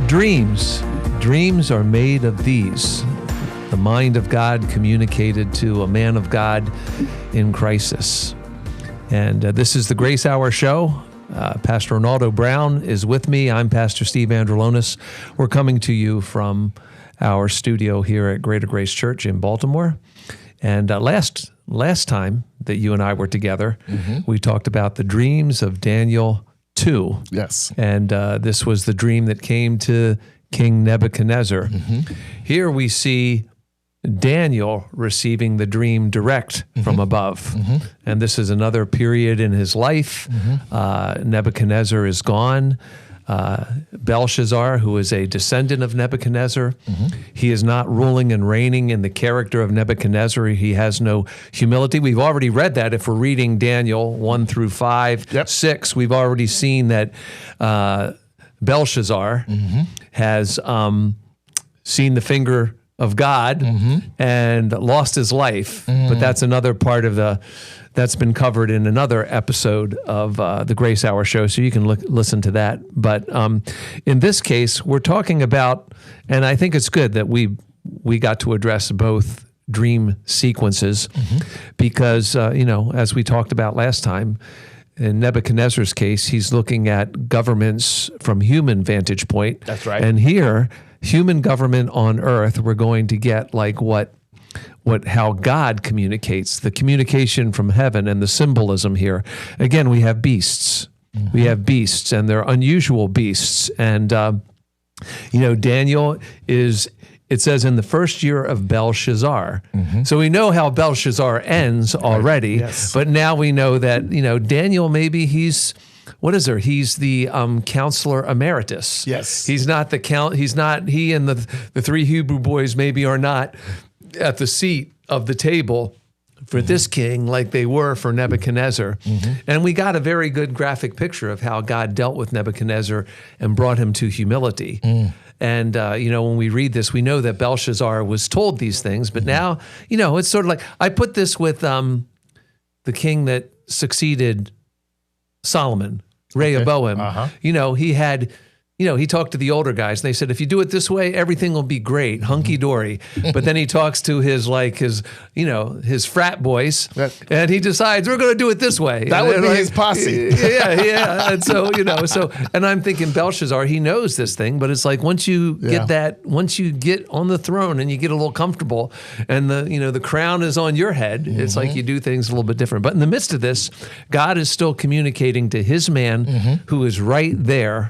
dreams. Dreams are made of these. The mind of God communicated to a man of God in crisis. And this is the Grace Hour Show. Pastor Renaldo Brown is with me. I'm Pastor Steve Andrulonis. We're coming to you from our studio here at Greater Grace Church in Baltimore. And last time that you and I were together, we talked about the dreams of Daniel 2. Yes. And this was the dream that came to King Nebuchadnezzar. Here we see Daniel receiving the dream direct from above. And this is another period in his life. Nebuchadnezzar is gone. Belshazzar, who is a descendant of Nebuchadnezzar, he is not ruling and reigning in the character of Nebuchadnezzar. He has no humility. We've already read that if we're reading Daniel 1 through 5, 6. We've already seen that Belshazzar has seen the finger of God and lost his life. But that's another part of that's been covered in another episode of the Grace Hour Show, so you can listen to that. But in this case, we're talking about, and I think it's good that we got to address both dream sequences because, as we talked about last time, in Nebuchadnezzar's case, he's looking at governments from human vantage point. That's right. And here, human government on earth, we're going to get like how God communicates, the communication from heaven and the symbolism here. Again, we have beasts. We have beasts, and they're unusual beasts. And, Daniel is, it says, in the first year of Belshazzar. So we know how Belshazzar ends already, but now we know that, Daniel, maybe he's... What is there? He's the counselor emeritus. Yes. He's not the count. He's not, he and the three Hebrew boys maybe are not at the seat of the table for this king like they were for Nebuchadnezzar. And we got a very good graphic picture of how God dealt with Nebuchadnezzar and brought him to humility. And, when we read this, we know that Belshazzar was told these things, but now, it's sort of like, I put this with the king that succeeded Solomon, Rehoboam. He had, he talked to the older guys and they said, if you do it this way, everything will be great, hunky dory. But then he talks to his frat boys and he decides we're going to do it this way. That would be his posse. Yeah. And so, and I'm thinking Belshazzar, he knows this thing, but it's like once you get on the throne and you get a little comfortable and the crown is on your head, it's like you do things a little bit different. But in the midst of this, God is still communicating to his man who is right there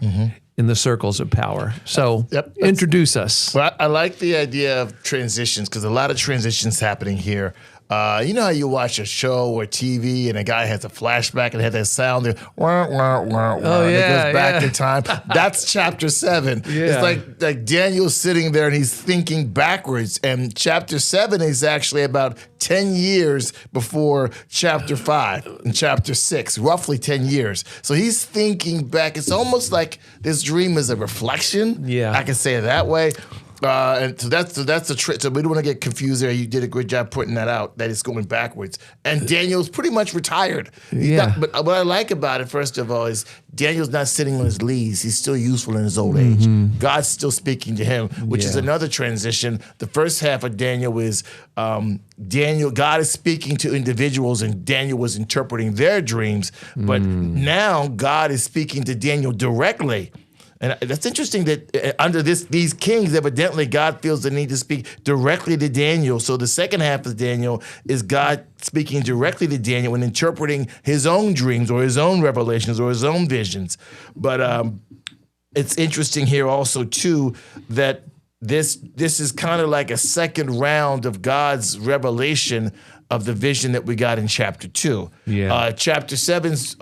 in the circles of power. So introduce us. Well, I like the idea of transitions because a lot of transitions happening here. You know how you watch a show or TV and a guy has a flashback and it has that sound there, wah, wah, wah, wah, and it goes back in time. That's chapter 7. It's like Daniel's sitting there and he's thinking backwards. And chapter 7 is actually about 10 years before chapter 5 and chapter 6, roughly 10 years. So he's thinking back. It's almost like this dream is a reflection. I can say it that way. And so that's the trick. So we don't want to get confused there. You did a good job pointing that out, that it's going backwards. And Daniel's pretty much retired. But what I like about it, first of all, is Daniel's not sitting on his leaves. He's still useful in his old age. God's still speaking to him, which is another transition. The first half of Daniel is God is speaking to individuals and Daniel was interpreting their dreams. But now God is speaking to Daniel directly. And that's interesting that under these kings, evidently God feels the need to speak directly to Daniel. So the second half of Daniel is God speaking directly to Daniel and interpreting his own dreams or his own revelations or his own visions. But it's interesting here also, too, that this is kind of like a second round of God's revelation of the vision that we got in chapter 2. Chapter 7's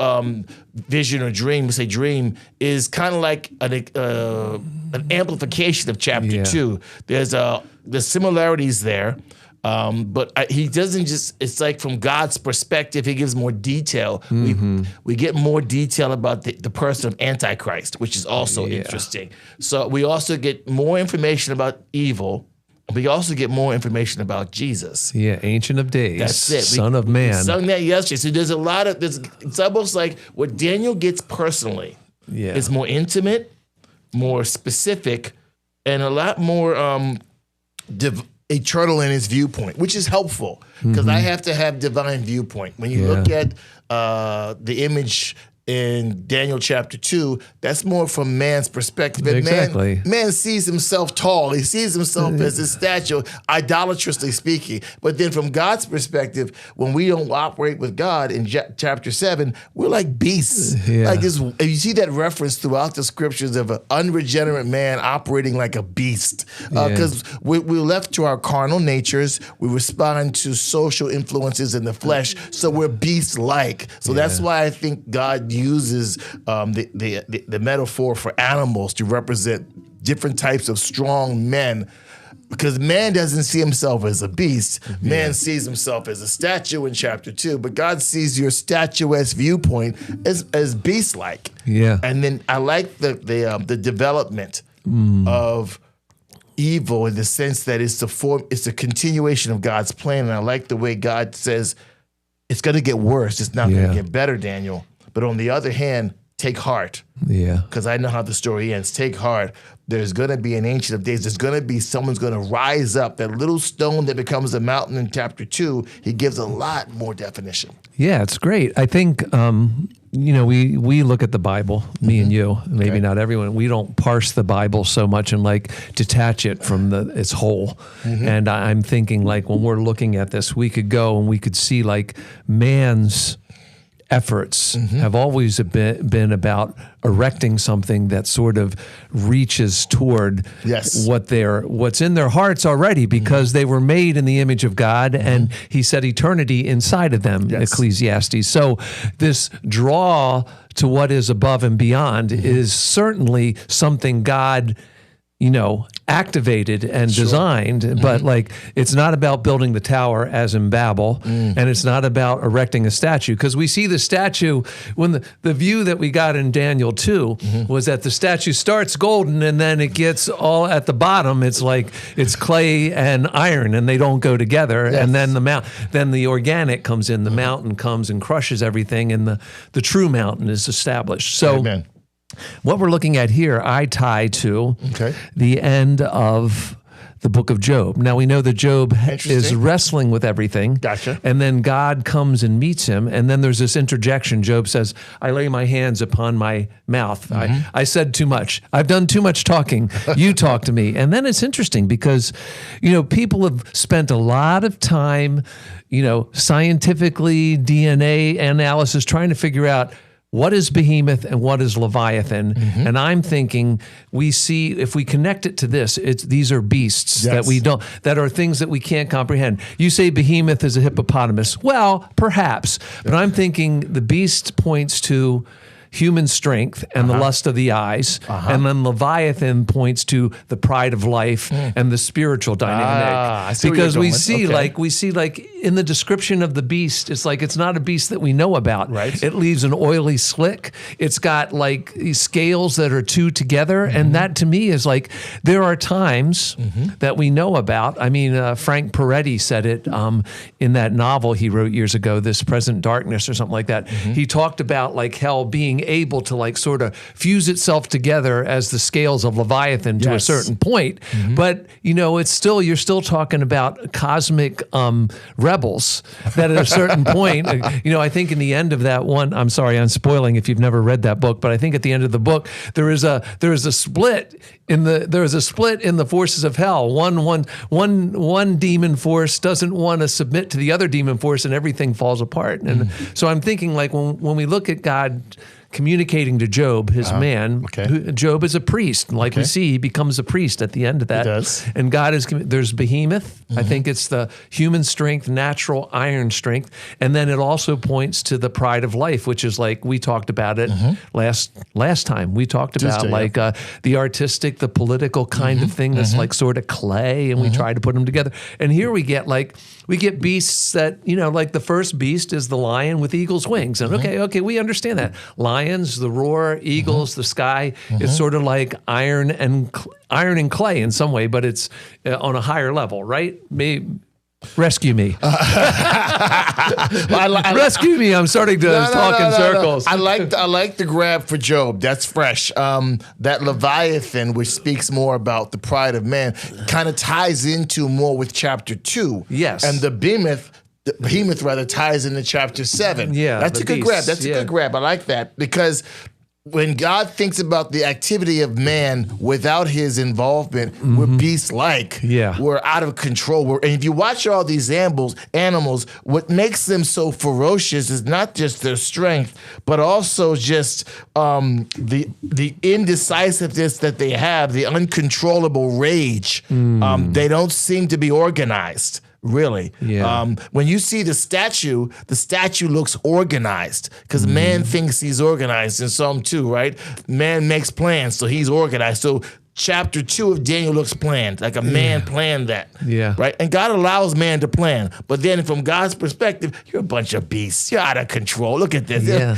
vision or dream, we say dream, is kind of like an amplification of chapter 2. There's similarities there, but he doesn't just, it's like from God's perspective, he gives more detail. We get more detail about the person of Antichrist, which is also interesting. So we also get more information about evil. We also get more information about Jesus. Ancient of Days. That's it. Son of Man. We sung that yesterday. So there's a lot of, it's almost like what Daniel gets personally is more intimate, more specific and a lot more eternal in his viewpoint, which is helpful because I have to have divine viewpoint. When you look at the image in Daniel chapter 2, that's more from man's perspective. And Exactly. man sees himself tall. He sees himself as a statue, idolatrously speaking. But then from God's perspective, when we don't operate with God in chapter 7, we're like beasts. Yeah. Like this, you see that reference throughout the scriptures of an unregenerate man operating like a beast. Because we're left to our carnal natures. We respond to social influences in the flesh. So we're beast-like. So that's why I think God uses the metaphor for animals to represent different types of strong men, because man doesn't see himself as a beast. Man sees himself as a statue in chapter 2, but God sees your statuesque viewpoint as beast-like. Yeah. And then I like the development of evil in the sense that it's a continuation of God's plan. And I like the way God says it's going to get worse. It's not going to get better, Daniel. But on the other hand, take heart. Yeah. Because I know how the story ends. Take heart. There's going to be an Ancient of Days. There's going to be someone's going to rise up. That little stone that becomes a mountain in chapter 2, he gives a lot more definition. Yeah, it's great. I think, we look at the Bible, me and you, maybe not everyone. We don't parse the Bible so much and like detach it from its whole. And I'm thinking like when we're looking at this, we could go and we could see like man's efforts have always been about erecting something that sort of reaches toward what's in their hearts already, because they were made in the image of God, and he set eternity inside of them, Ecclesiastes. So this draw to what is above and beyond is certainly something God activated and designed, but like it's not about building the tower as in Babel, and it's not about erecting a statue, because we see the statue when the view that we got in Daniel 2 was that the statue starts golden and then it gets all at the bottom. It's like it's clay and iron and they don't go together, and then the organic comes in, the mountain comes and crushes everything, and the true mountain is established. So. Amen. What we're looking at here, I tie to the end of the book of Job. Now, we know that Job is wrestling with everything. Gotcha. And then God comes and meets him. And then there's this interjection. Job says, I lay my hands upon my mouth. I said too much. I've done too much talking. You talk to me. And then it's interesting because, people have spent a lot of time, scientifically, DNA analysis, trying to figure out what is behemoth and what is leviathan? And I'm thinking we see, if we connect it to this, these are beasts that are things that we can't comprehend. You say behemoth is a hippopotamus. Well, perhaps, but I'm thinking the beast points to human strength and the lust of the eyes, and then Leviathan points to the pride of life and the spiritual dynamic. Because we see like in the description of the beast, it's like it's not a beast that we know about. Right. It leaves an oily slick. It's got like these scales that are two together, and that to me is like there are times that we know about. I mean, Frank Peretti said it in that novel he wrote years ago, This Present Darkness or something like that. He talked about like hell being able to like sort of fuse itself together as the scales of Leviathan to a certain point. But, it's still, you're still talking about cosmic rebels that at a certain point, I think in the end of that one, I'm sorry, I'm spoiling if you've never read that book, but I think at the end of the book, there is a split in the forces of hell. One demon force doesn't want to submit to the other demon force, and everything falls apart. And so I'm thinking like when we look at God communicating to Job, his man. Job is a priest. Like we see, he becomes a priest at the end of that. He does. And God there's behemoth. I think it's the human strength, natural iron strength. And then it also points to the pride of life, which is like we talked about it last time. We talked about the artistic, the political kind of thing that's like sort of clay, and we try to put them together. And here we get beasts that, like the first beast is the lion with eagle's wings. And okay, we understand that. Lions, the roar, eagles, the sky. It's sort of like iron and clay in some way, but it's on a higher level, right? Rescue me. Rescue me. I'm starting to talk in circles. I like the grab for Job. That's fresh. That Leviathan, which speaks more about the pride of man, kind of ties into more with chapter 2. Yes. And the behemoth rather ties into chapter 7. Yeah. That's a good grab. That's a good grab. I like that because when God thinks about the activity of man without his involvement, we're beast-like. Yeah. We're out of control. And if you watch all these animals, what makes them so ferocious is not just their strength, but also just the indecisiveness that they have, the uncontrollable rage. They don't seem to be organized. Really. Yeah. When you see the statue looks organized because man thinks he's organized in Psalm 2, right? Man makes plans, so he's organized. So chapter 2 of Daniel looks planned, like a man planned that. Yeah. Right? And God allows man to plan. But then from God's perspective, you're a bunch of beasts. You're out of control. Look at this. Yeah.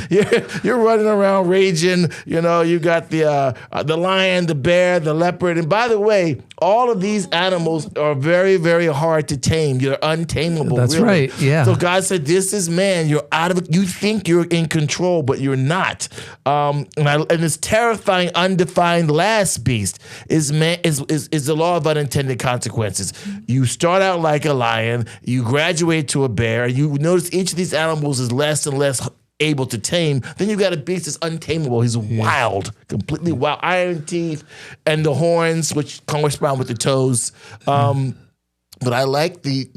You're running around raging. You know, you got the lion, the bear, the leopard. And by the way, all of these animals are very, very hard to tame. You're untamable. That's really. right. Yeah. So God said, this is man. You're out of it. You think you're in control, but you're not. And this terrifying, undefined last beast is the law of unintended consequences. You start out like a lion, you graduate to a bear, you notice each of these animals is less and less able to tame. Then you got a beast that's untamable. He's wild, completely wild. Iron teeth and the horns, which correspond with the toes. But I like the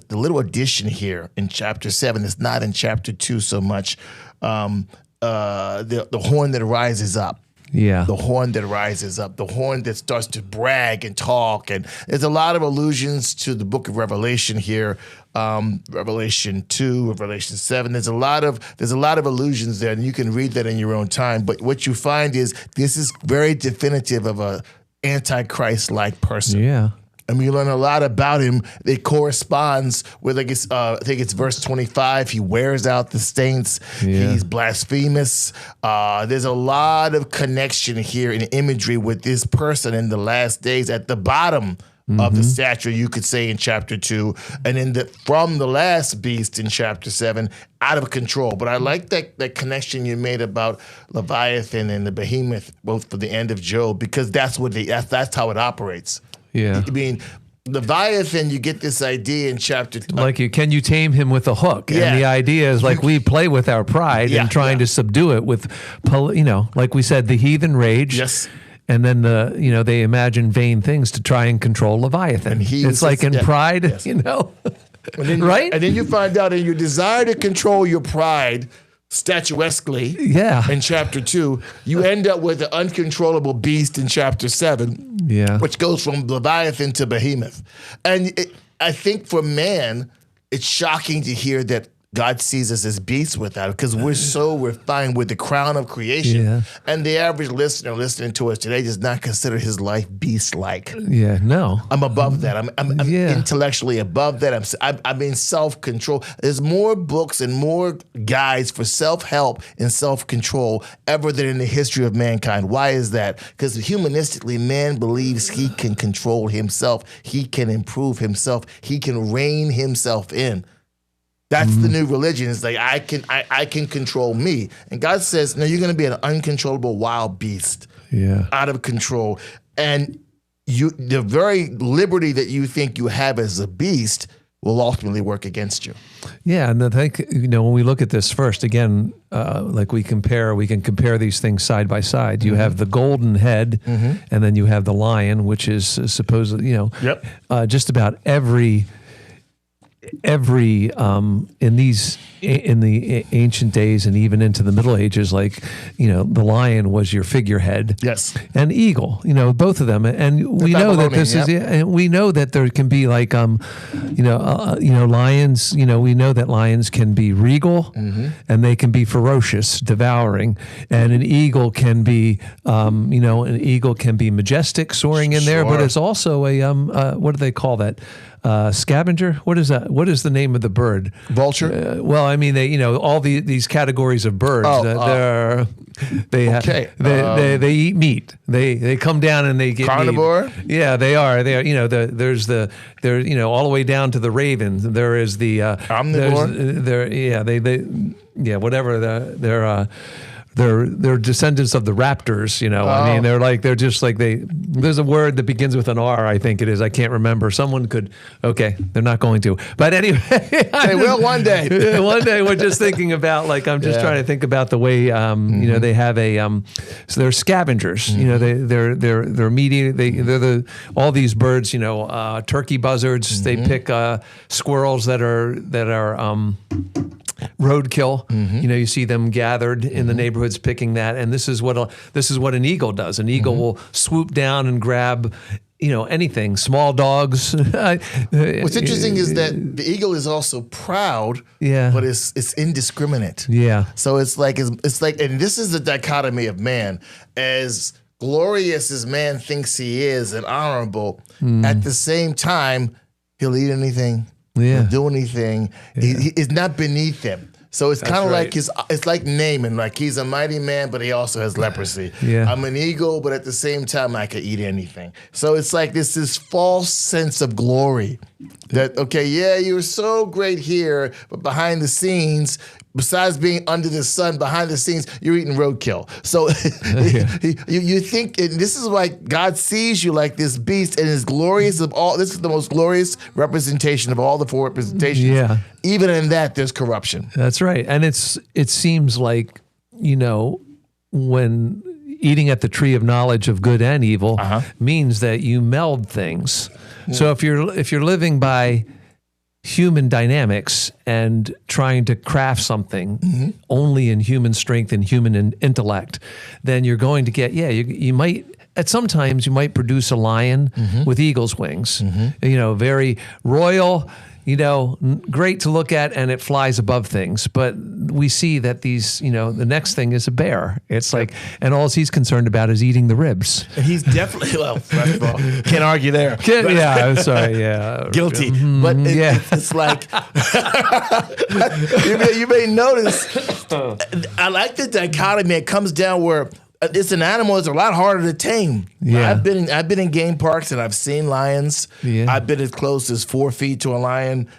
little addition here in chapter 7. It's not in chapter 2 so much. The horn that rises up. Yeah. The horn that rises up, the horn that starts to brag and talk. And there's a lot of allusions to the book of Revelation here, Revelation 2, Revelation 7. There's a lot of allusions there, and you can read that in your own time. But what you find is this is very definitive of a antichrist-like person. Yeah. And we learn a lot about him. It corresponds with, I think it's verse 25. He wears out the saints. Yeah. He's blasphemous. There's a lot of connection here in imagery with this person in the last days at the bottom of the stature, you could say, in chapter 2. And then from the last beast in chapter 7, out of control. But I like that connection you made about Leviathan and the behemoth, both for the end of Job, because that's how it operates. Yeah. I mean, Leviathan, you get this idea in chapter... can you tame him with a hook? Yeah. And the idea is we play with our pride and trying to subdue it with, like we said, the heathen rage. Yes. And then they imagine vain things to try and control Leviathan. And it's like in pride, right? And then you find out in your desire to control your pride statuesquely in chapter 2, you end up with the uncontrollable beast in chapter 7, which goes from Leviathan to Behemoth. And I think for man, it's shocking to hear that God sees us as beasts without it, because we're so refined with the crown of creation. Yeah. And the average listener listening to us today does not consider his life beast-like. Yeah, no. I'm above that. I'm intellectually above that. I'm in self-control. There's more books and more guides for self-help and self-control ever than in the history of mankind. Why is that? Because humanistically, man believes he can control himself. He can improve himself. He can rein himself in. That's the new religion. It's like I can control me. And God says, no, you're going to be an uncontrollable wild beast. Yeah. Out of control. And the very liberty that you think you have as a beast will ultimately work against you. Yeah, and I think, when we look at this first, again, we can compare these things side by side. You have the golden head, and then you have the lion, which is supposedly, just about every in the ancient days and even into the Middle Ages, the lion was your figurehead. Yes. And eagle, both of them. And we know that this is, and we know that there can be lions, we know that lions can be regal and they can be ferocious, devouring. And an eagle can be, majestic, soaring in there, but it's also what do they call that? scavenger. What is that? What is the name of the bird? Vulture. Well, I mean, they all these categories of birds. They eat meat. They come down and they get carnivore. Meat. Yeah, they are. They are. There's all the way down to the ravens. There is the omnivore. Whatever they're descendants of the raptors, I mean, they're just like there's a word that begins with an R, I think it is. I can't remember. Someone could, okay, they're not going to. But anyway. They will one day. One day we're just thinking about, I'm just trying to think about the way, they have so they're scavengers, they're meat, all these birds, turkey buzzards, they pick squirrels that are roadkill. You see them gathered in the neighborhoods picking that, and this is what an eagle does. An eagle will swoop down and grab anything, small dogs. What's interesting is that the eagle is also proud, but it's indiscriminate. Yeah. So it's like, and this is the dichotomy of man. As glorious as man thinks he is and honorable, at the same time, he'll eat anything. Yeah. He'll do anything. He is not beneath him. So it's kind of like it's like Naaman, like he's a mighty man, but he also has leprosy. Yeah. I'm an eagle, but at the same time, I could eat anything. So it's like this false sense of glory that, okay, you're so great here, but behind the scenes, besides being under the sun, behind the scenes, you're eating roadkill. So you think, and this is why God sees you like this beast and is glorious of all. This is the most glorious representation of all the four representations. Yeah. Even in that, there's corruption. That's right. And it seems like, when eating at the tree of knowledge of good and evil means that you meld things. Yeah. So if you're living by human dynamics and trying to craft something only in human strength and human intellect, then you're going to get, you might, at sometimes you might produce a lion with eagle's wings, very royal, great to look at, and it flies above things. But we see that these, the next thing is a bear. It's like, and all he's concerned about is eating the ribs. And he's definitely, first of all, can't argue there. I'm sorry, Guilty. But it's like, you may notice, I like the dichotomy. It comes down where it's an animal that's a lot harder to tame. Yeah. I've been in game parks and I've seen lions. Yeah. I've been as close as 4 feet to a lion,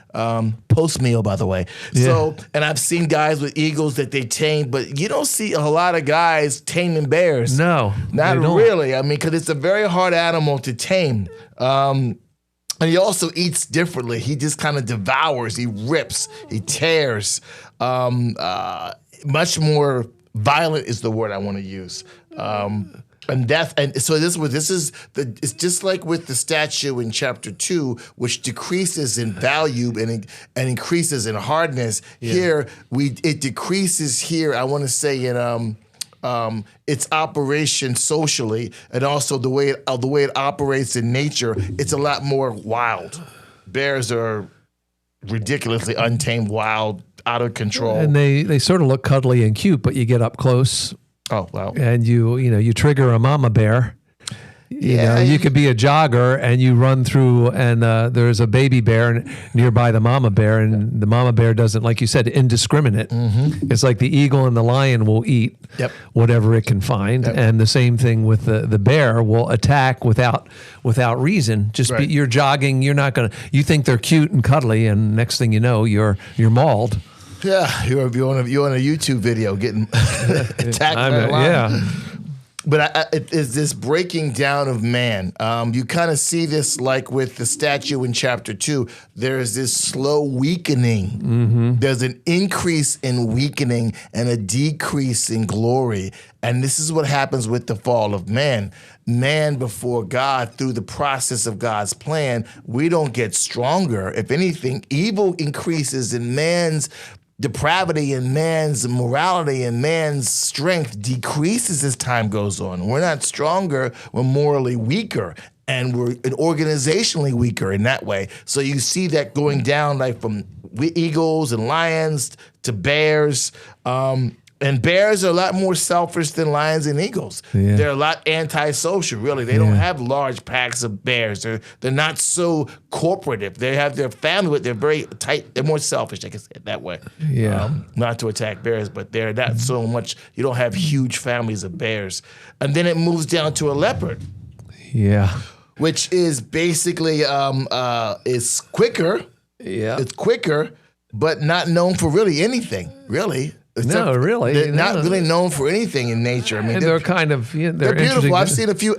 post meal, by the way. Yeah. So, and I've seen guys with eagles that they tame, but you don't see a lot of guys taming bears. No, not really. I mean, because it's a very hard animal to tame. And he also eats differently. He just kind of devours. He rips. He tears. Much more violent is the word I want to use. And death, and so it's just like with the statue in chapter 2, which decreases in value and increases in hardness. Yeah. Here it decreases here. I want to say in its operation socially, and also the way it operates in nature. It's a lot more wild. Bears are ridiculously untamed, wild, out of control, and they sort of look cuddly and cute, but you get up close. Oh, wow. And you trigger a mama bear. You could be a jogger and you run through and there's a baby bear nearby the mama bear, and the mama bear doesn't, like you said, indiscriminate. It's like the eagle and the lion will eat whatever it can find. And the same thing with the bear will attack without reason. You're jogging, you think they're cute and cuddly, and next thing you know, you're mauled. Yeah, you're on a YouTube video getting attacked by a lion. Yeah. But it is this breaking down of man. You kind of see this like with the statue in chapter 2. There's this slow weakening. There's an increase in weakening and a decrease in glory. And this is what happens with the fall of man. Man before God, through the process of God's plan, we don't get stronger. If anything, evil increases in man's depravity and man's morality and man's strength decreases as time goes on. We're not stronger, we're morally weaker, and we're organizationally weaker in that way. So you see that going down like from eagles and lions to bears. And bears are a lot more selfish than lions and eagles. Yeah. They're a lot antisocial, really. They don't have large packs of bears. They're not so corporative. They have their family, but they're very tight. They're more selfish, I can say it that way. Yeah. Not to attack bears, but they're not so much. You don't have huge families of bears. And then it moves down to a leopard. Yeah. Which is basically it's quicker. Yeah. It's quicker, but not known for really anything. Really. No, really. They're not really known for anything in nature. I mean, they're kind of they're beautiful. I've interesting. seen a few.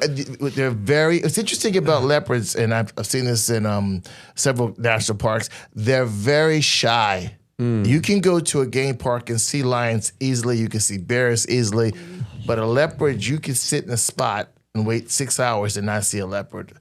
They're very. It's interesting about leopards, and I've seen this in several national parks. They're very shy. You can go to a game park and see lions easily. You can see bears easily, but a leopard, you can sit in a spot and wait 6 hours and not see a leopard,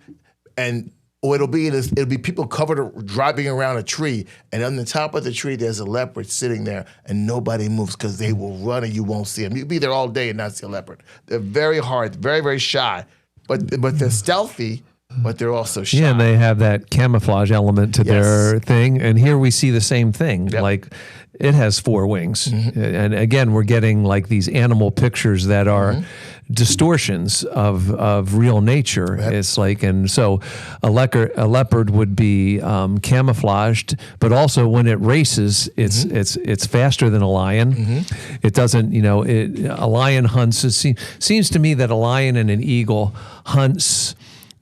and. It'll be people driving around a tree, and on the top of the tree there's a leopard sitting there, and nobody moves because they will run and you won't see them. You'll be there all day and not see a leopard. They're very hard, very, very shy, but they're stealthy, but they're also shy. Yeah, and they have that camouflage element to their thing. And here we see the same thing. Yep. Like it has 4 wings. And again, we're getting like these animal pictures that are distortions of real nature. Yep. It's like, and so a leopard would be camouflaged, but also when it races, it's faster than a lion. It doesn't, a lion hunts. It seems to me that a lion and an eagle hunts,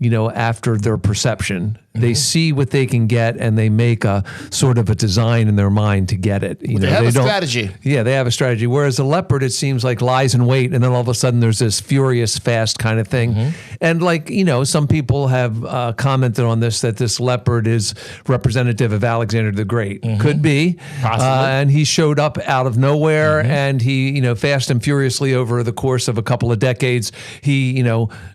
after their perception. They see what they can get, and they make a sort of a design in their mind to get it. They have a strategy. Yeah, they have a strategy. Whereas a leopard, it seems like lies in wait, and then all of a sudden there's this furious, fast kind of thing. And like, some people have commented on this, that this leopard is representative of Alexander the Great. Could be. Possibly. And he showed up out of nowhere, and he, fast and furiously over the course of a couple of decades, he,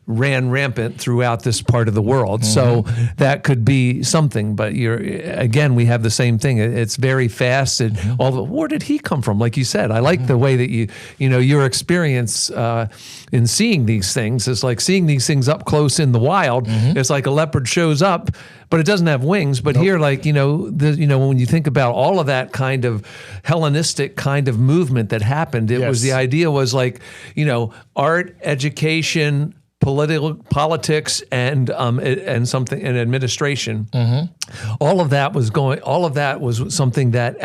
ran rampant throughout this part of the world. So that could be something, but again, we have the same thing. It's very fast. Where did he come from? Like you said, I like the way that your experience in seeing these things is like seeing these things up close in the wild. It's like a leopard shows up, but it doesn't have wings. But here, like, when you think about all of that kind of Hellenistic kind of movement that happened, it was the idea was like, art, education, politics, and something, and administration. All of that was something that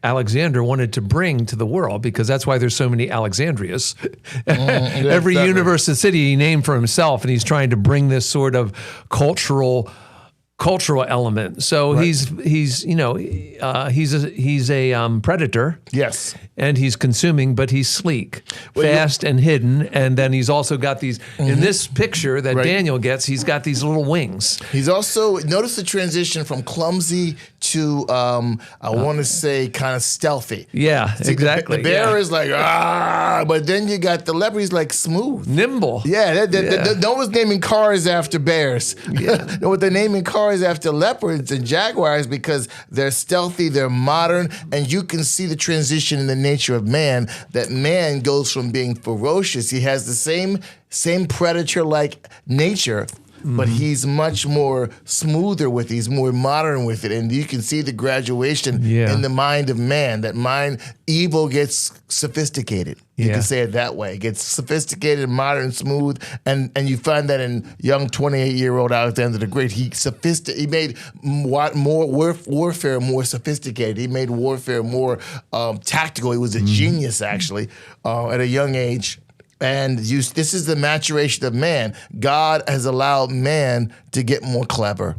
Alexander wanted to bring to the world, because that's why there's so many Alexandrias. Every university city he named for himself, and he's trying to bring this sort of cultural element. So he's a predator. Yes. And he's consuming, but he's sleek, fast and hidden. And then he's also got these, in this picture that Daniel gets, he's got these little wings. He's also, notice the transition from clumsy to, I want to say, kind of stealthy. Yeah, exactly. The bear is like, but then you got the leopard, he's like smooth. Nimble. Yeah, no one's naming cars after bears. Yeah. No, they're naming cars after leopards and jaguars because they're stealthy, they're modern, and you can see the transition in the nature of man, that man goes from being ferocious. He has the same predator-like nature, but he's much more smoother with it. He's more modern with it. And you can see the graduation in the mind of man. That mind, evil gets sophisticated. You can say it that way. It gets sophisticated, modern, smooth. And you find that in young 28-year-old Alexander the Great. He made more warfare more sophisticated. He made warfare more tactical. He was a genius, actually, at a young age. And this is the maturation of man. God has allowed man to get more clever.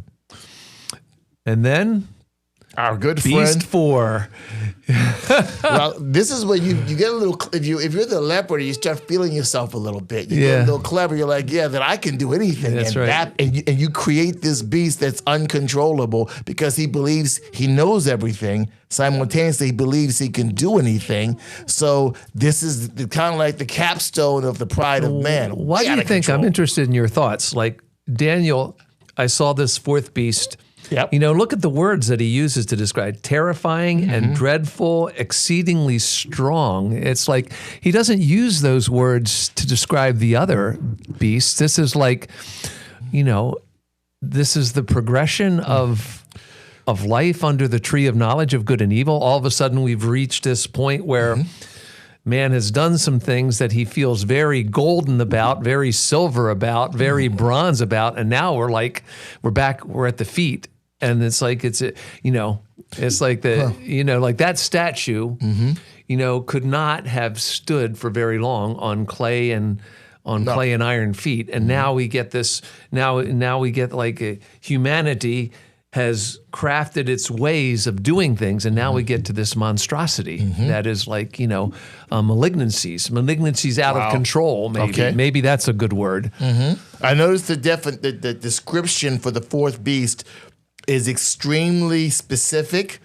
And then our good Beast friend 4. Well, this is where you get a little. If you're the leopard, you start feeling yourself a little bit. You get a little clever. You're like, that I can do anything. That's right. And you create this beast that's uncontrollable because he believes he knows everything. Simultaneously, he believes he can do anything. So this is kind of like the capstone of the pride of man. Why do you think? I'm interested in your thoughts. Like Daniel, I saw this fourth beast. Yep. Look at the words that he uses to describe: terrifying and dreadful, exceedingly strong. It's like he doesn't use those words to describe the other beasts. This is like, this is the progression of life under the tree of knowledge of good and evil. All of a sudden, we've reached this point where man has done some things that he feels very golden about, very silver about, very bronze about, and now we're at the feet, and it's like it's like like that statue, could not have stood for very long on clay and clay and iron feet, and now we get this. Now we get like humanity has crafted its ways of doing things, and now we get to this monstrosity that is like malignancies out of control. Maybe that's a good word. I noticed the description for the fourth beast is extremely specific.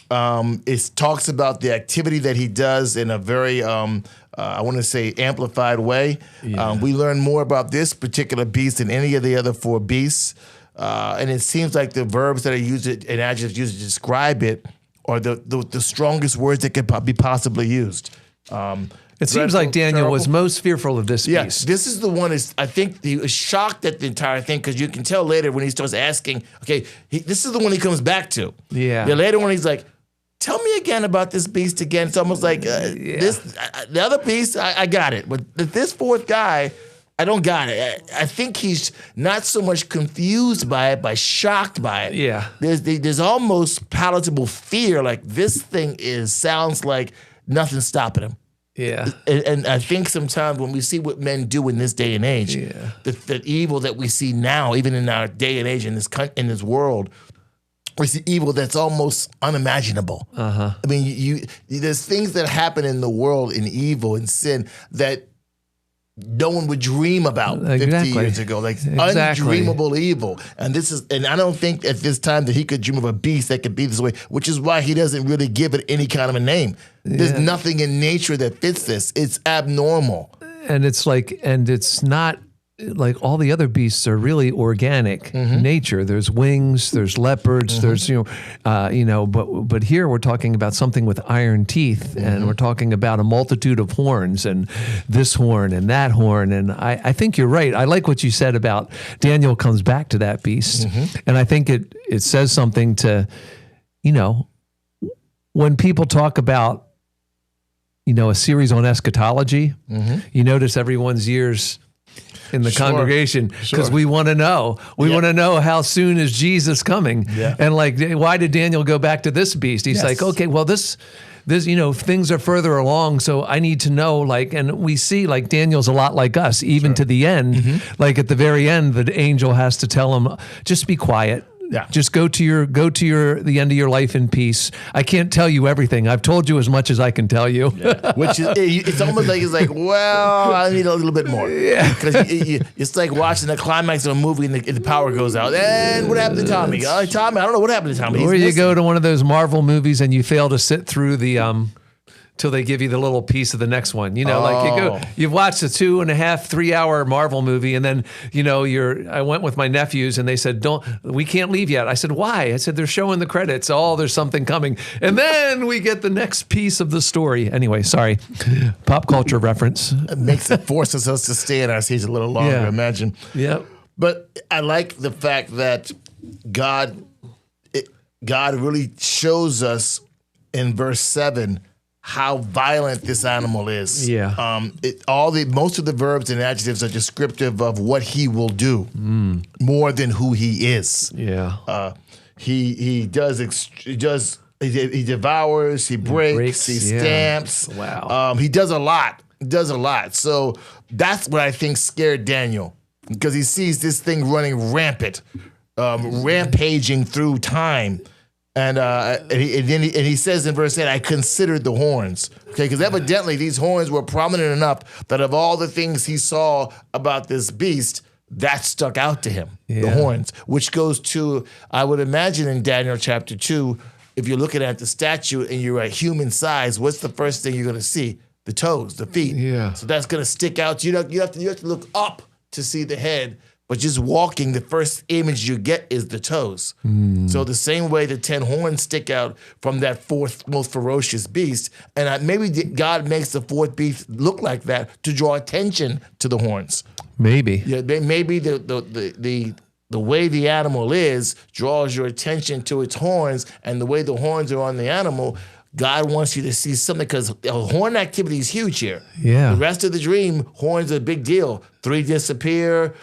It talks about the activity that he does in a very I want to say amplified way. Yeah. We learn more about this particular beast than any of the other four beasts. And it seems like the verbs that are used and adjectives used to describe it are the strongest words that could be possibly used. It seems like Daniel was most fearful of this beast. This is the one. I think he was shocked at the entire thing because you can tell later when he starts asking. Okay, this is the one he comes back to. Yeah. Later when he's like, "Tell me again about this beast again." It's almost like the other beast. I got it, but this fourth guy, I don't got it. I think he's not so much confused by it, but shocked by it. Yeah. There's almost palatable fear. Like this thing sounds like nothing's stopping him. Yeah. And I think sometimes when we see what men do in this day and age, the evil that we see now, even in our day and age in this world, we see evil that's almost unimaginable. I mean, there's things that happen in the world in evil and sin that no one would dream about 50 years ago, like undreamable evil. And I don't think at this time that he could dream of a beast that could be this way, which is why he doesn't really give it any kind of a name. There's nothing in nature that fits this. It's abnormal. And it's not like all the other beasts are really organic nature. There's wings, there's leopards, there's but here we're talking about something with iron teeth, and we're talking about a multitude of horns, and this horn and that horn. And I think you're right. I like what you said about Daniel comes back to that beast, and I think it says something to, when people talk about a series on eschatology, you notice everyone's ears in the congregation because we want to know. We want to know how soon is Jesus coming, and like why did Daniel go back to this beast? He's like, okay, well this things are further along, so I need to know. Like, and we see like Daniel's a lot like us, even to the end. Like at the very end, the angel has to tell him, just be quiet. Yeah. Just go to the end of your life in peace. I can't tell you everything. I've told you as much as I can tell you. Which is, it's almost like well, I need a little bit more. Yeah. Because it's like watching the climax of a movie and the power goes out. And what happened to Tommy? Tommy, I don't know what happened to Tommy. Or you go to one of those Marvel movies and you fail to sit through the till they give you the little piece of the next one. Like you've watched a 2.5, 3 hour Marvel movie, and then, I went with my nephews and they said, we can't leave yet. I said, why? I said, they're showing the credits. Oh, there's something coming. And then we get the next piece of the story. Anyway, sorry. Pop culture reference. It forces us to stay in our seats a little longer, imagine. Yeah. But I like the fact that God really shows us in verse 7 how violent this animal is. Yeah. Most of the verbs and adjectives are descriptive of what he will do more than who he is. Yeah. He devours, he breaks, he stamps. Wow. He does a lot. So that's what I think scared Daniel, because he sees this thing running rampant, rampaging through time. And he says in verse 8, I considered the horns. Okay, because evidently these horns were prominent enough that of all the things he saw about this beast, that stuck out to him, the horns, which goes to, I would imagine in Daniel chapter 2, if you're looking at the statue and you're at human size, what's the first thing you're going to see? The toes, the feet. Yeah. So that's going to stick out. You have to look up to see the head. But just walking, the first image you get is the toes. So the same way the 10 horns stick out from that fourth most ferocious beast, and maybe God makes the fourth beast look like that to draw attention to the horns. Maybe. Yeah, maybe the way the animal is draws your attention to its horns, and the way the horns are on the animal God wants you to see something because horn activity is huge here. Yeah. The rest of the dream, horns are a big deal. 3 disappear,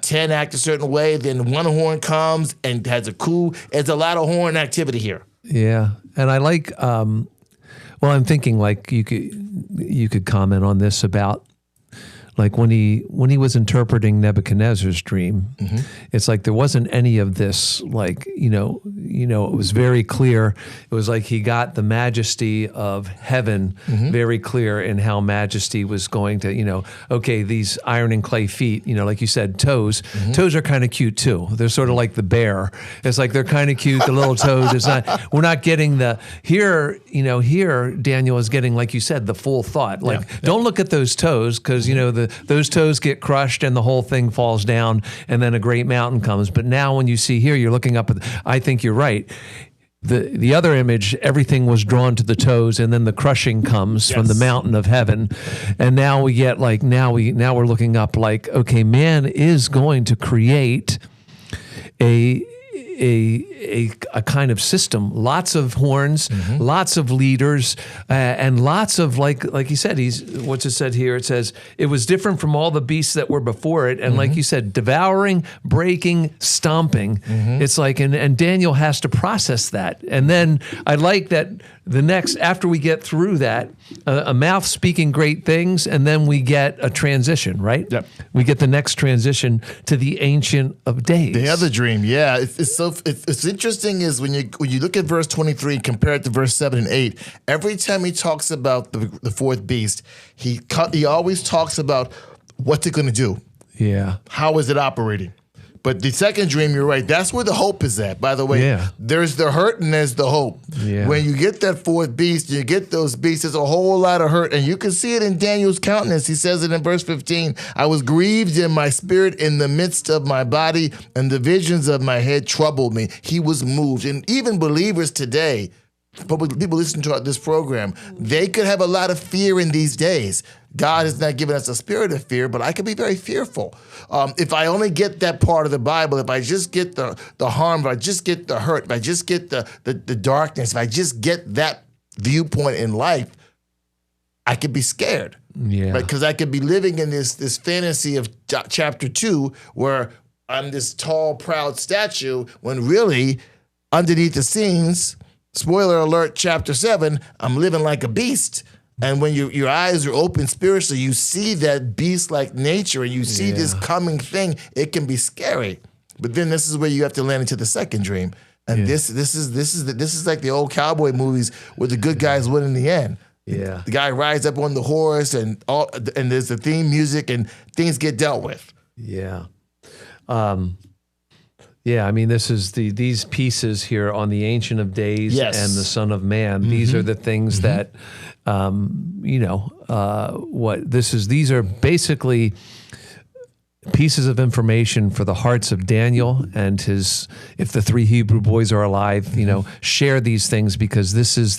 10 act a certain way, then 1 horn comes and has a coup. There's a lot of horn activity here. Yeah. And I like, well, I'm thinking like you could comment on this about like when he was interpreting Nebuchadnezzar's dream, it's like there wasn't any of this, like, it was very clear. It was like he got the majesty of heaven very clear in how majesty was going to, okay, these iron and clay feet, like you said, toes. Toes are kind of cute too. They're sort of like the bear. It's like they're kind of cute, the little toes. We're not getting here Daniel is getting, like you said, the full thought. Like, don't look at those toes because, those toes get crushed and the whole thing falls down and then a great mountain comes. But now when you see here, you're looking up at, I think you're right. The other image, everything was drawn to the toes, and then the crushing comes from the mountain of heaven. And now we get like, now we're looking up like, okay, man is going to create a kind of system, lots of horns, lots of leaders, and lots of like you said, what's it said here? It says it was different from all the beasts that were before it, and like you said, devouring, breaking, stomping. It's like, and Daniel has to process that, and then I like that the next after we get through that, a mouth speaking great things, and then we get a transition, right? Yep. We get the next transition to the Ancient of Days. The other dream, yeah. It's interesting is when you look at verse 23, compare it to verse 7 and 8, every time he talks about the fourth beast, he always talks about what's it going to do? Yeah. How is it operating? But the second dream, you're right. That's where the hope is at. By the way, there's the hurt and there's the hope. Yeah. When you get that fourth beast, you get those beasts, there's a whole lot of hurt. And you can see it in Daniel's countenance. He says it in verse 15. I was grieved in my spirit in the midst of my body, and the visions of my head troubled me. He was moved. And even believers today, people listen to this program, they could have a lot of fear in these days. God has not given us a spirit of fear, but I can be very fearful. If I only get that part of the Bible, if I just get the harm, if I just get the hurt, if I just get the darkness, if I just get that viewpoint in life, I could be scared. Yeah. Because I could be living in this fantasy of chapter 2 where I'm this tall, proud statue when really underneath the scenes, spoiler alert, chapter 7, I'm living like a beast. And when your eyes are open spiritually, you see that beast-like nature and you see this coming thing, it can be scary. But then this is where you have to land into the second dream. And this is like the old cowboy movies where the good guys win in the end. Yeah. The guy rides up on the horse and there's the theme music and things get dealt with. Yeah. Yeah, I mean, this is these pieces here on the Ancient of Days and the Son of Man. These are the things that, these are basically pieces of information for the hearts of Daniel and if the 3 Hebrew boys are alive, share these things because this is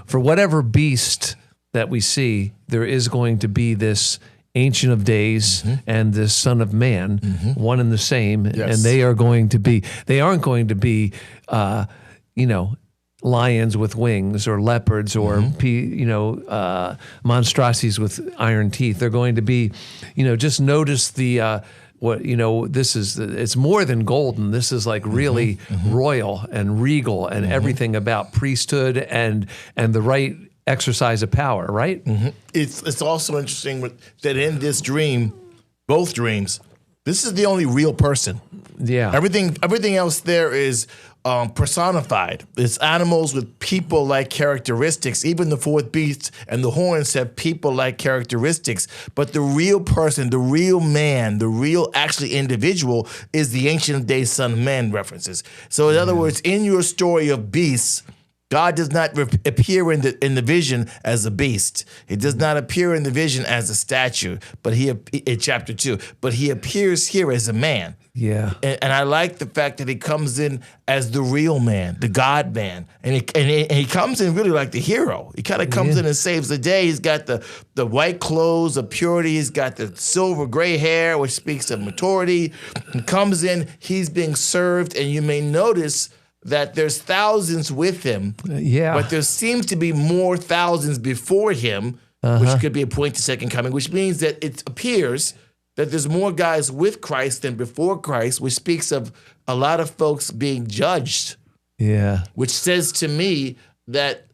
for whatever beast that we see, there is going to be this Ancient of Days and the Son of Man, one and the same, and they aren't going to be, lions with wings or leopards or monstrosities with iron teeth. They're going to be, just notice it's more than golden. This is like really royal and regal and everything about priesthood and the right exercise of power, right? It's also interesting that in this dream, both dreams, this is the only real person. Yeah. Everything else there is personified. It's animals with people-like characteristics. Even the fourth beast and the horns have people-like characteristics. But the real person, the real man, the real actually individual is the Ancient of Days Son of Man references. So in other words, in your story of beasts, God does not appear in the vision as a beast. He does not appear in the vision as a statue, but in chapter 2. But he appears here as a man. Yeah. And I like the fact that he comes in as the real man, the God man. And he comes in really like the hero. He kind of comes in and saves the day. He's got the white clothes of purity. He's got the silver gray hair, which speaks of maturity. He comes in, he's being served, and you may notice that there's thousands with him, but there seems to be more thousands before him, which could be a point to second coming, which means that it appears that there's more guys with Christ than before Christ, which speaks of a lot of folks being judged. Yeah. Which says to me that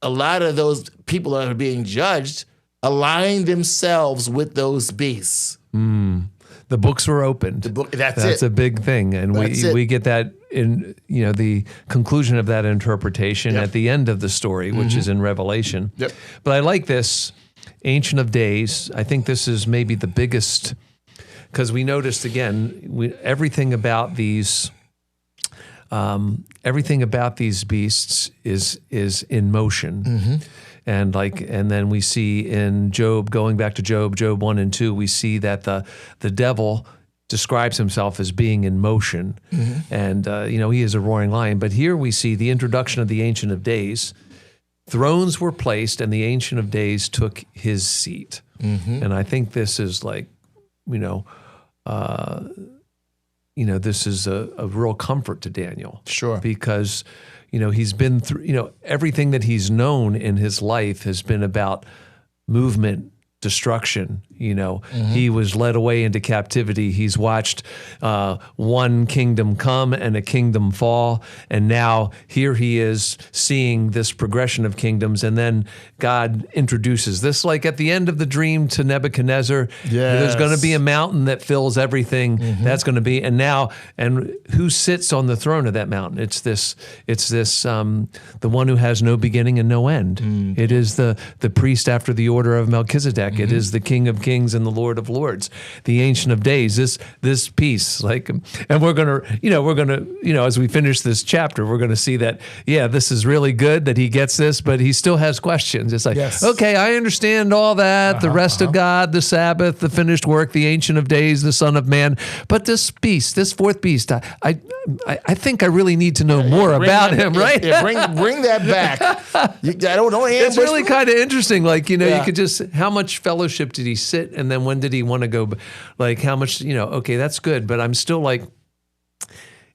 a lot of those people that are being judged align themselves with those beasts. The books were opened. That's a big thing. And we get that in, the conclusion of that interpretation at the end of the story, which is in Revelation. Yep. But I like this Ancient of Days. I think this is maybe the biggest, because we noticed again, everything about these beasts is in motion. And then we see in Job, going back to Job 1 and 2, we see that the devil describes himself as being in motion. And, he is a roaring lion. But here we see the introduction of the Ancient of Days. Thrones were placed and the Ancient of Days took his seat. And I think this is this is a real comfort to Daniel. Sure. Because he's been through, everything that he's known in his life has been about movement, destruction. He was led away into captivity. He's watched one kingdom come and a kingdom fall. And now here he is seeing this progression of kingdoms. And then God introduces this, like at the end of the dream to Nebuchadnezzar, there's going to be a mountain that fills everything. That's going to be, and who sits on the throne of that mountain? It's this, the one who has no beginning and no end. It is the priest after the order of Melchizedek. It is the King of Kings and the Lord of Lords, the Ancient of Days. This piece, and we're gonna, as we finish this chapter, we're gonna see that, this is really good that he gets this, but he still has questions. It's like, okay, I understand all that, the rest of God, the Sabbath, the finished work, the Ancient of Days, the Son of Man, but this beast, this fourth beast, I think I really need to know more about him, right? Bring that back. It's really kind of interesting. You could just, how much fellowship did he sit? And then when did he want to go? How much, okay, that's good. But I'm still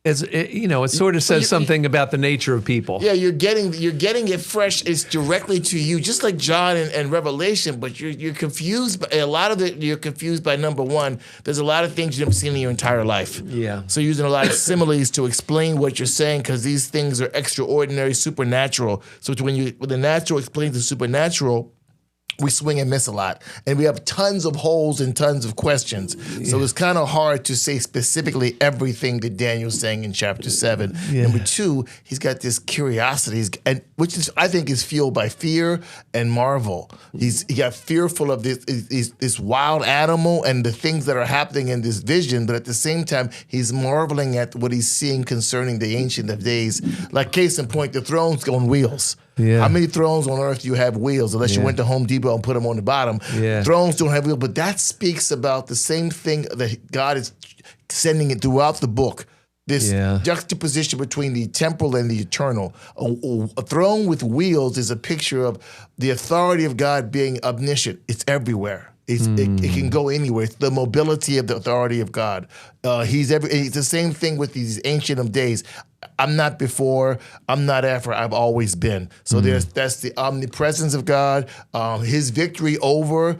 it sort of says something about the nature of people. Yeah, you're getting it fresh. It's directly to you, just like John and Revelation. But you're confused. By, a lot of it, you're confused by number one. There's a lot of things you've never seen in your entire life. Yeah. So you're using a lot of similes to explain what you're saying because these things are extraordinary, supernatural. So when the natural explains the supernatural, we swing and miss a lot. And we have tons of holes and tons of questions. So it's kind of hard to say specifically everything that Daniel's saying in chapter 7. Number two, he's got this curiosity, which is, I think, is fueled by fear and marvel. He got fearful of this wild animal and the things that are happening in this vision, but at the same time, he's marveling at what he's seeing concerning the Ancient of Days. Like case in point, the thrones go on wheels. Yeah. How many thrones on earth do you have wheels? Unless you went to Home Depot and put them on the bottom. Thrones don't have wheels, but that speaks about the same thing that God is sending it throughout the book. This juxtaposition between the temporal and the eternal. A throne with wheels is a picture of the authority of God being omniscient. It's everywhere. It can go anywhere. It's the mobility of the authority of God. It's the same thing with these Ancient of Days. I'm not before, I'm not after, I've always been. So that's the omnipresence of God. His victory over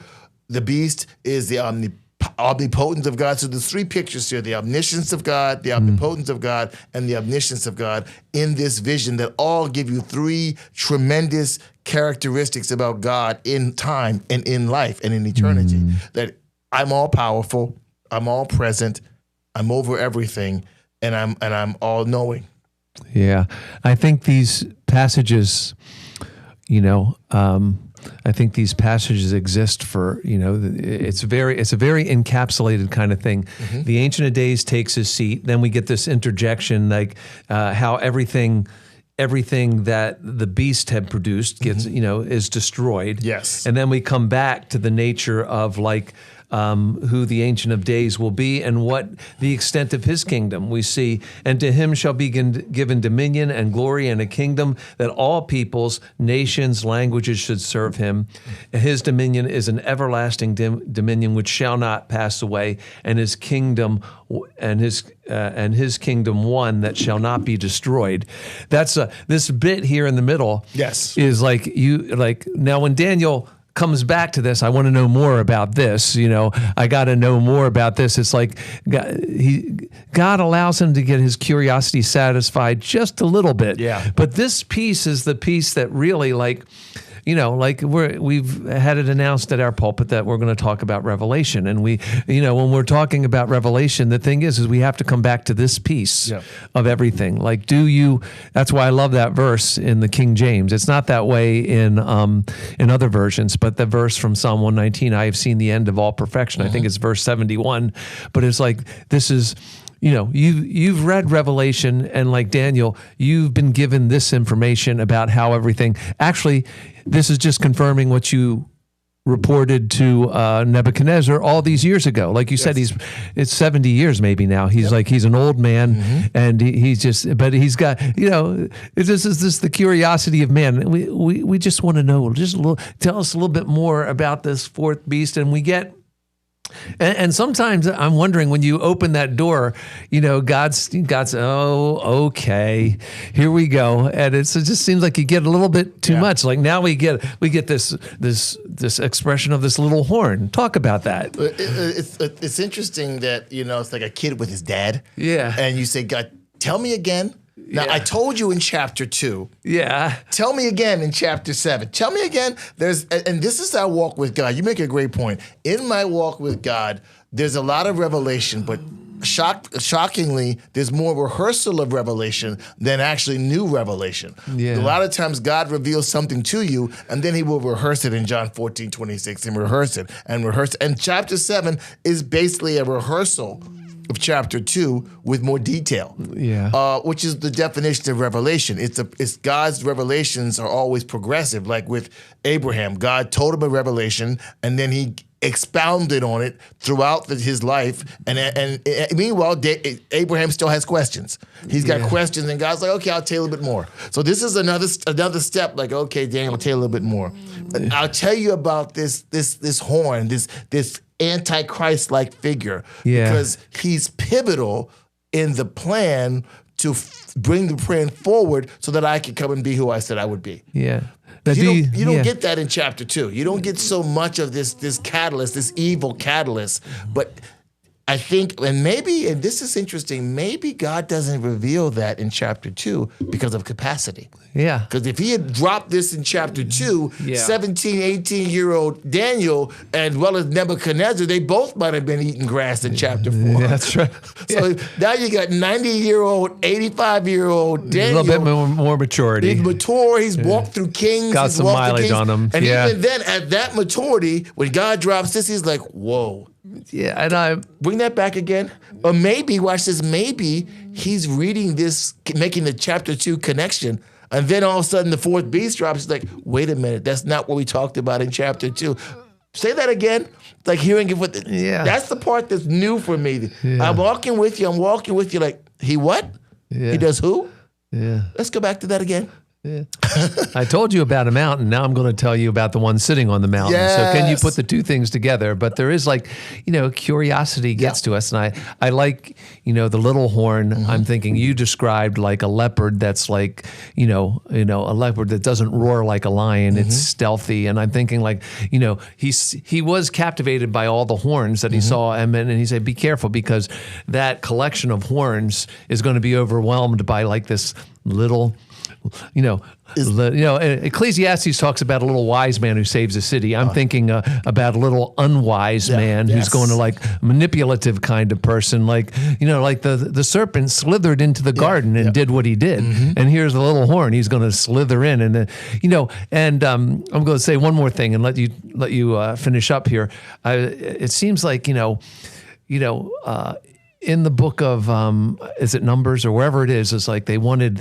the beast is the omnipotence of God. So there's three pictures here: the omniscience of God, the omnipotence of God, and the omniscience of God in this vision that all give you three tremendous characteristics about God in time and in life and in eternity. That I'm all powerful, I'm all present, I'm over everything, and I'm all knowing. Yeah, I think these passages, I think these passages exist for, it's a very encapsulated kind of thing. The Ancient of Days takes his seat. Then we get this interjection, how everything that the beast had produced gets, is destroyed. Yes. And then we come back to the nature of who the Ancient of Days will be and what the extent of his kingdom. We see, and to him shall be given dominion and glory and a kingdom that all peoples, nations, languages should serve him. His dominion is an everlasting dominion which shall not pass away, and his kingdom one that shall not be destroyed. That's this bit here in the middle. Yes, is like now when Daniel comes back to this, I want to know more about this. I got to know more about this. It's like God allows him to get his curiosity satisfied just a little bit. Yeah. But this piece is the piece that really we've had it announced at our pulpit that we're going to talk about Revelation. And when we're talking about Revelation, the thing is we have to come back to this piece of everything. That's why I love that verse in the King James. It's not that way in other versions, but the verse from Psalm 119, I have seen the end of all perfection. I think it's verse 71, but it's like, this is, you've read Revelation, and like Daniel, you've been given this information about how everything, actually, this is just confirming what you reported to Nebuchadnezzar all these years ago. Like you said, it's 70 years maybe now. He's he's an old man, and but he's got, this is the curiosity of man. We just want to know, tell us a little bit more about this fourth beast, and we get. And sometimes I'm wondering, when you open that door, God's oh, okay, here we go, and it just seems like you get a little bit too much. Like now we get this expression of this little horn. Talk about that. It's interesting that it's like a kid with his dad. Yeah, and you say, God, tell me again. Now, I told you in chapter 2. Yeah. Tell me again in chapter 7. Tell me again. And this is our walk with God. You make a great point. In my walk with God, there's a lot of revelation, but shockingly, there's more rehearsal of revelation than actually new revelation. Yeah. A lot of times God reveals something to you, and then he will rehearse it in John 14:26, and rehearse it and rehearse it. And chapter 7 is basically a rehearsal of chapter 2 with more detail, which is the definition of revelation. It's God's revelations are always progressive. Like with Abraham, God told him a revelation, and then he expounded on it throughout his life. And meanwhile, Abraham still has questions. He's got questions, and God's like, okay, I'll tell you a little bit more. So this is another step. Like, okay, Daniel, I'll tell you a little bit more. I'll tell you about this horn, this Antichrist-like figure, because he's pivotal in the plan to bring the plan forward so that I can come and be who I said I would be. Yeah. You don't get that in chapter 2. You don't get so much of this catalyst, this evil catalyst. But I think, and this is interesting, maybe God doesn't reveal that in chapter 2 because of capacity. Yeah. Because if he had dropped this in chapter 2, 17, 18-year-old Daniel, as well as Nebuchadnezzar, they both might have been eating grass in chapter 4. That's right. So now you got 90-year-old, 85-year-old Daniel. A little bit more maturity. He's mature. He's walked through kings. Got some mileage on him. And even then, at that maturity, when God drops this, he's like, whoa. Yeah, and I bring that back again. Or maybe, watch this, maybe he's reading this, making the chapter 2 connection, and then all of a sudden the fourth beast drops. It's like, wait a minute, that's not what we talked about in chapter 2. Say that again. Like hearing it with that's the part that's new for me. Yeah. I'm walking with you. Like, he what? Yeah. He does who? Yeah. Let's go back to that again. Yeah. I told you about a mountain. Now I'm going to tell you about the one sitting on the mountain. Yes. So can you put the two things together? But there is curiosity gets to us. And I like, the little horn. Mm-hmm. I'm thinking you described like a leopard that's like, a leopard that doesn't roar like a lion. Mm-hmm. It's stealthy. And I'm thinking he was captivated by all the horns that he saw. And he said, be careful, because that collection of horns is going to be overwhelmed by like this little... Ecclesiastes talks about a little wise man who saves a city. I'm thinking about a little unwise man who's going to like manipulative kind of person, like the serpent slithered into the garden and did what he did. Mm-hmm. And here's the little horn; he's going to slither in, and And I'm going to say one more thing and let you finish up here. It seems like in the book of is it Numbers or wherever it is, it's like they wanted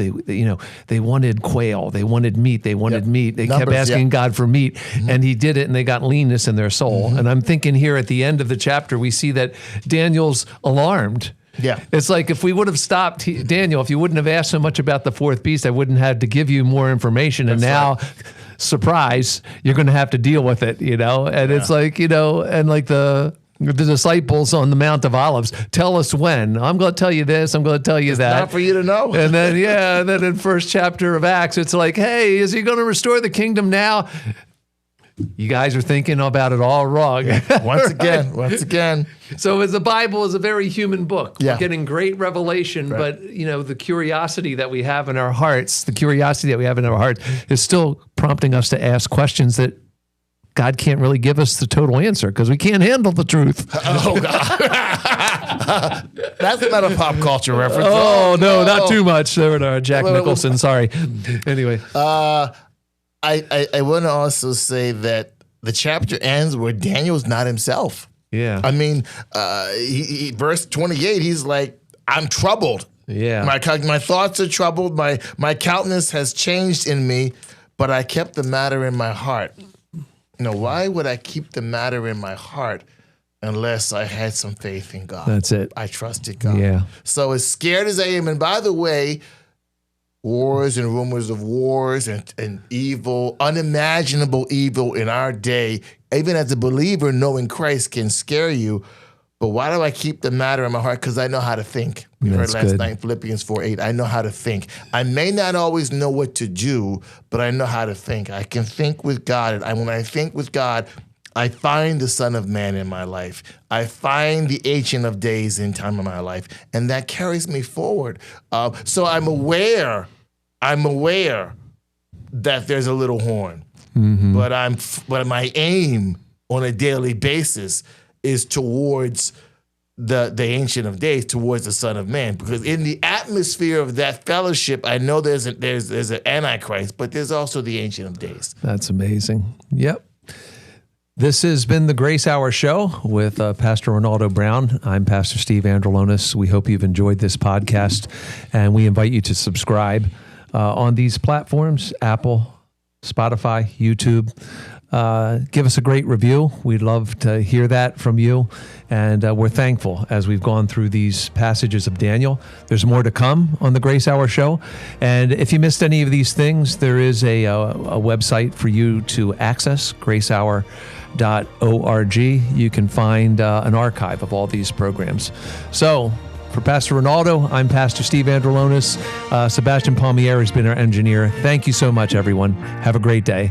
quail, they wanted meat, they wanted meat. They kept asking God for meat, and he did it, and they got leanness in their soul. And I'm thinking here at the end of the chapter, we see that Daniel's alarmed. Yeah. It's like if we would have stopped, Daniel, if you wouldn't have asked so much about the fourth beast, I wouldn't have to give you more information. And now, surprise, you're going to have to deal with it, And it's like, and like the disciples on the Mount of Olives, tell us when. I'm going to tell you this. I'm going to tell you that. Not for you to know. And then, and then in first chapter of Acts, it's like, hey, is he going to restore the kingdom now? You guys are thinking about it all wrong. Once again. So as the Bible is a very human book. Yeah. We're getting great revelation, but the curiosity that we have in our hearts, is still prompting us to ask questions that God can't really give us the total answer because we can't handle the truth. Oh, God. That's not a pop culture reference. Oh, no, not too much. Jack Nicholson, sorry. Anyway. I want to also say that the chapter ends where Daniel's not himself. Yeah. I mean, verse 28, he's like, I'm troubled. Yeah. My thoughts are troubled. My countenance has changed in me, but I kept the matter in my heart. Why would I keep the matter in my heart unless I had some faith in God? That's it. I trusted God. Yeah. So as scared as I am, and by the way, wars and rumors of wars and evil, unimaginable evil in our day, even as a believer, knowing Christ can scare you. But why do I keep the matter in my heart? Because I know how to think. We heard last night, Philippians 4:8. I know how to think. I may not always know what to do, but I know how to think. I can think with God. And when I think with God, I find the Son of Man in my life. I find the Ancient of Days in time of my life. And that carries me forward. So I'm aware that there's a little horn. But my aim on a daily basis is towards the Ancient of Days, towards the Son of Man. Because in the atmosphere of that fellowship, I know there's an Antichrist, but there's also the Ancient of Days. That's amazing. Yep. This has been the Grace Hour Show with Pastor Renaldo Brown. I'm Pastor Steve Andrulonis. We hope you've enjoyed this podcast, and we invite you to subscribe on these platforms, Apple, Spotify, YouTube. Give us a great review. We'd love to hear that from you. And we're thankful as we've gone through these passages of Daniel. There's more to come on the Grace Hour Show. And if you missed any of these things, there is a website for you to access, gracehour.org. You can find an archive of all these programs. So for Pastor Renaldo, I'm Pastor Steve Andrulonis. Sebastian Palmieri has been our engineer. Thank you so much, everyone. Have a great day.